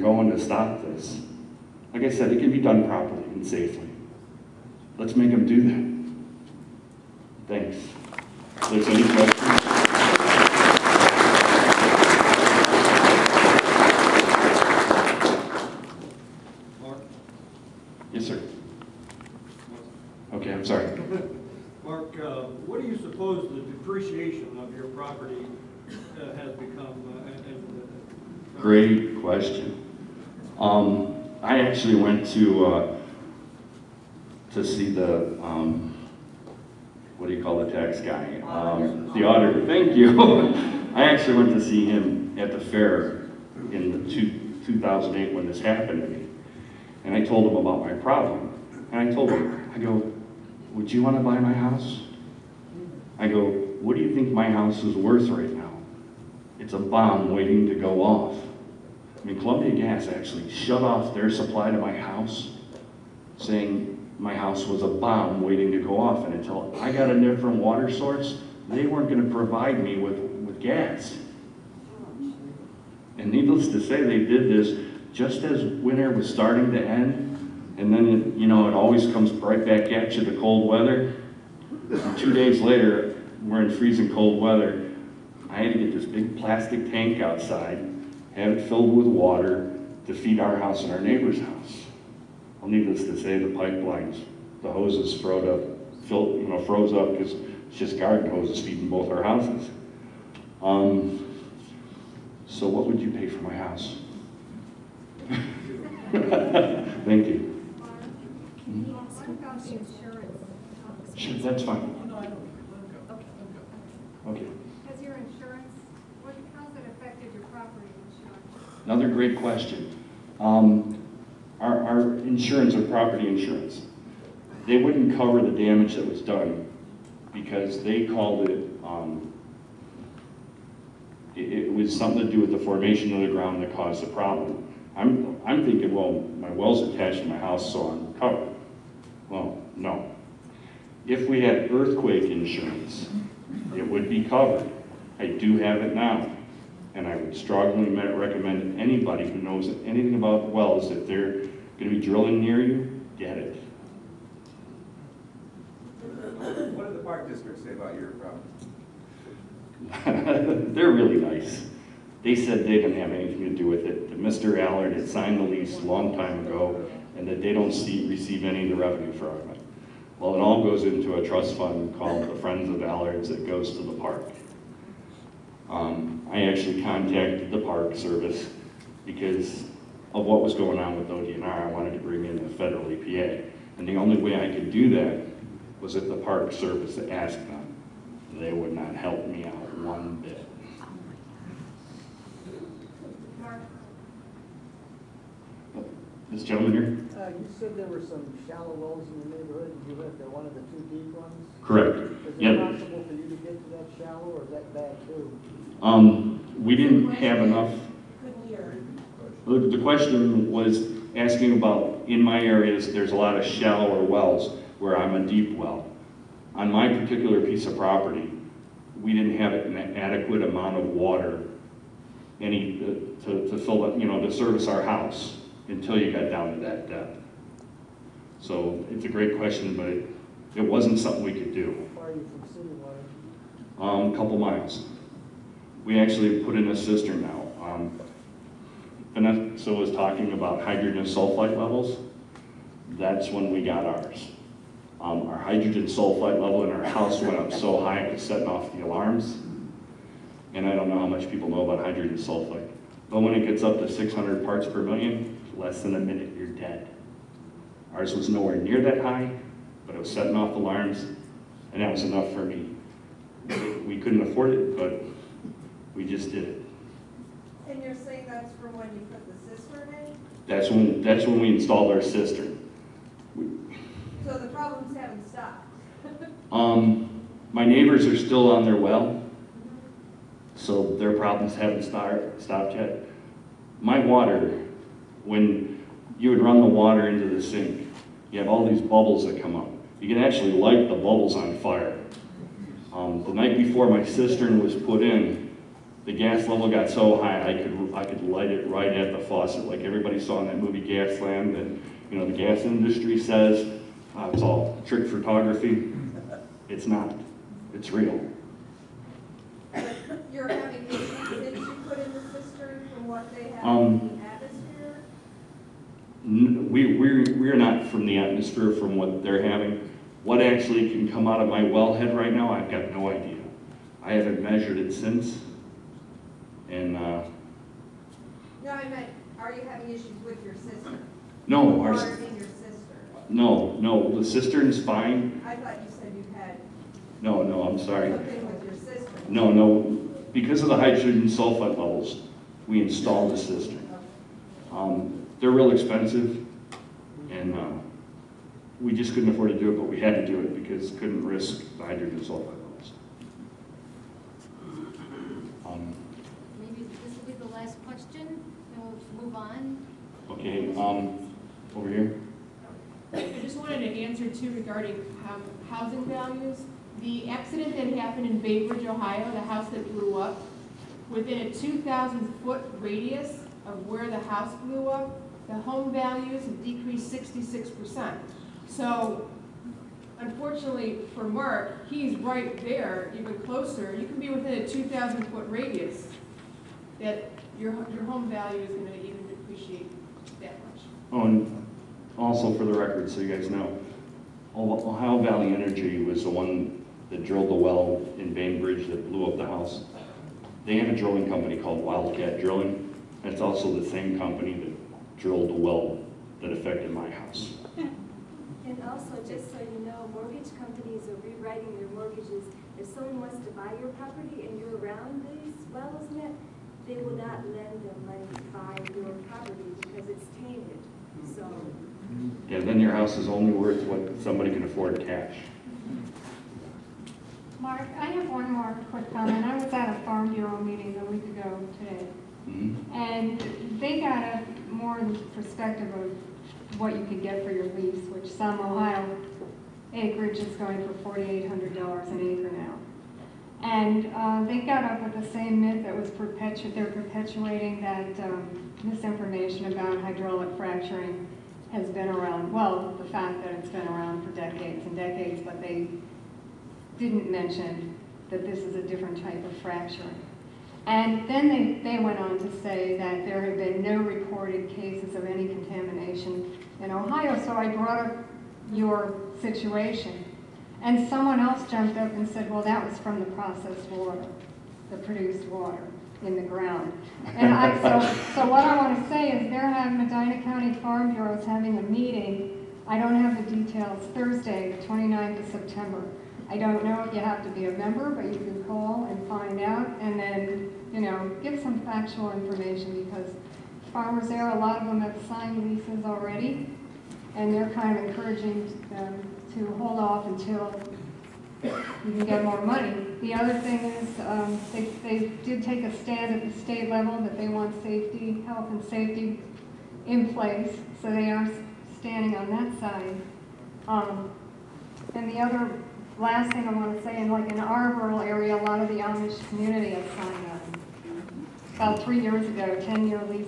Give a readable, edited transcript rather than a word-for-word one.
going to stop this. Like I said, it can be done properly and safely. Let's make them do that. Thanks. If there's any questions? Mark? Yes, sir. Okay, I'm sorry. Mark, what do you suppose the depreciation of your property has become? Great question. I actually went to see the, what do you call the tax guy? The auditor, thank you. I actually went to see him at the fair in 2008 when this happened to me. And I told him about my problem. And I told him, I go, would you want to buy my house? I go, what do you think my house is worth right now? It's a bomb waiting to go off. I mean, Columbia Gas actually shut off their supply to my house, saying my house was a bomb waiting to go off. And until I got a different water source, they weren't going to provide me with gas. And needless to say, they did this just as winter was starting to end. And then, you know, it always comes right back at you, the cold weather. And 2 days later, we're in freezing cold weather. I had to get this big plastic tank outside, have it filled with water to feed our house and our neighbor's house. Well, needless to say, the pipelines, the hoses froze up because it's just garden hoses feeding both our houses. So what would you pay for my house? Thank you. What about the insurance? Sure, that's fine. Okay. Has your insurance, how's it affected your property insurance? Another great question. Our insurance, our property insurance, they wouldn't cover the damage that was done because they called it, it was something to do with the formation of the ground that caused the problem. I'm thinking, well, my well's attached to my house, so I'm covered. Well, no. If we had earthquake insurance, it would be covered. I do have it now. And I would strongly recommend anybody who knows anything about wells, if they're going to be drilling near you, get it. What do the park districts say about your property? They're really nice. They said they didn't have anything to do with it, that Mr. Allard had signed the lease a long time ago, and that they don't receive any of the revenue from it. Well, it all goes into a trust fund called the Friends of Allards that goes to the park. I actually contacted the Park Service because of what was going on with ODNR. I wanted to bring in the federal EPA. And the only way I could do that was if the Park Service asked them. They would not help me out one bit. This gentleman here? You said there were some shallow wells in the neighborhood. Did you have one of the 2 deep ones? Correct. Is it Yep. possible for you to get to that shallow, or is that bad too? We didn't have enough. The question was asking about, in my areas, there's a lot of shallower wells where I'm a deep well. On my particular piece of property, we didn't have an adequate amount of water to fill up, to service our house until you got down to that depth. So it's a great question, but it wasn't something we could do. How far are you from city water? A couple miles. We actually put in a cistern now. Vanessa was talking about hydrogen sulfide levels. That's when we got ours. Our hydrogen sulfide level in our house went up so high it was setting off the alarms. And I don't know how much people know about hydrogen sulfide. But when it gets up to 600 parts per million, less than a minute, you're dead. Ours was nowhere near that high, but it was setting off alarms, and that was enough for me. We couldn't afford it, but we just did it. And you're saying that's from when you put the cistern in? That's when we installed our cistern. So the problems haven't stopped? My neighbors are still on their well, so their problems haven't stopped yet. My water, when you would run the water into the sink, you have all these bubbles that come up. You can actually light the bubbles on fire. The night before my cistern was put in, The gas level got so high, I could light it right at the faucet, like everybody saw in that movie Gasland, that, you know, the gas industry says, it's all trick photography. It's not. It's real. You're having issues since you put in the cistern from what they have Um, in the atmosphere? We're not from the atmosphere from what they're having. What actually can come out of my wellhead right now, I've got no idea. I haven't measured it since. And, No, I meant, are you having issues with your cistern? no, Water our, in your cistern? no, the cistern's fine. I thought you said you had No, I'm sorry. something with your cistern. No, because of the hydrogen sulfide levels, we installed the cistern. They're real expensive, and we just couldn't afford to do it, but we had to do it because couldn't risk the hydrogen sulfide levels. Maybe this will be the last question, then we'll move on. Okay, over here. I just wanted to answer too regarding housing values. The accident that happened in Bainbridge, Ohio, the house that blew up, within a 2,000-foot radius of where the house blew up, the home values have decreased 66%. So, unfortunately for Mark, he's right there, even closer. You can be within a 2,000-foot radius that your home value is going to even depreciate that much. Oh, and also for the record, so you guys know, Ohio Valley Energy was the one that drilled the well in Bainbridge that blew up the house. They have a drilling company called Wildcat Drilling. And it's also the same company that drilled the well that affected my house. And also, just so you know, mortgage companies are rewriting their mortgages. If someone wants to buy your property and you're around these wells net, they will not lend them money to buy your property because it's tainted. So, Yeah, then your house is only worth what somebody can afford cash. Mark, I have one more quick comment. I was at a Farm Bureau meeting a week ago today, and they got a more perspective of what you could get for your lease, which some Ohio acreage is going for $4,800 an acre now. And they got up with the same myth that was they're perpetuating, that misinformation about hydraulic fracturing has been around. Well, the fact that it's been around for decades and decades, but they didn't mention that this is a different type of fracturing. And then they went on to say that there had been no reported cases of any contamination in Ohio, so I brought up your situation. And someone else jumped up and said, well, that was from the processed water, the produced water in the ground. And so what I want to say is Medina County Farm Bureau is having a meeting. I don't have the details. Thursday, the 29th of September. I don't know if you have to be a member, but you can call and find out, and then, give some factual information, because farmers there, a lot of them have signed leases already, and they're kind of encouraging them to hold off until you can get more money. The other thing is they did take a stand at the state level that they want safety, health and safety in place, so they are standing on that side. And the other last thing I want to say, in our rural area, a lot of the Amish community has signed up. About 3 years ago, 10-year lease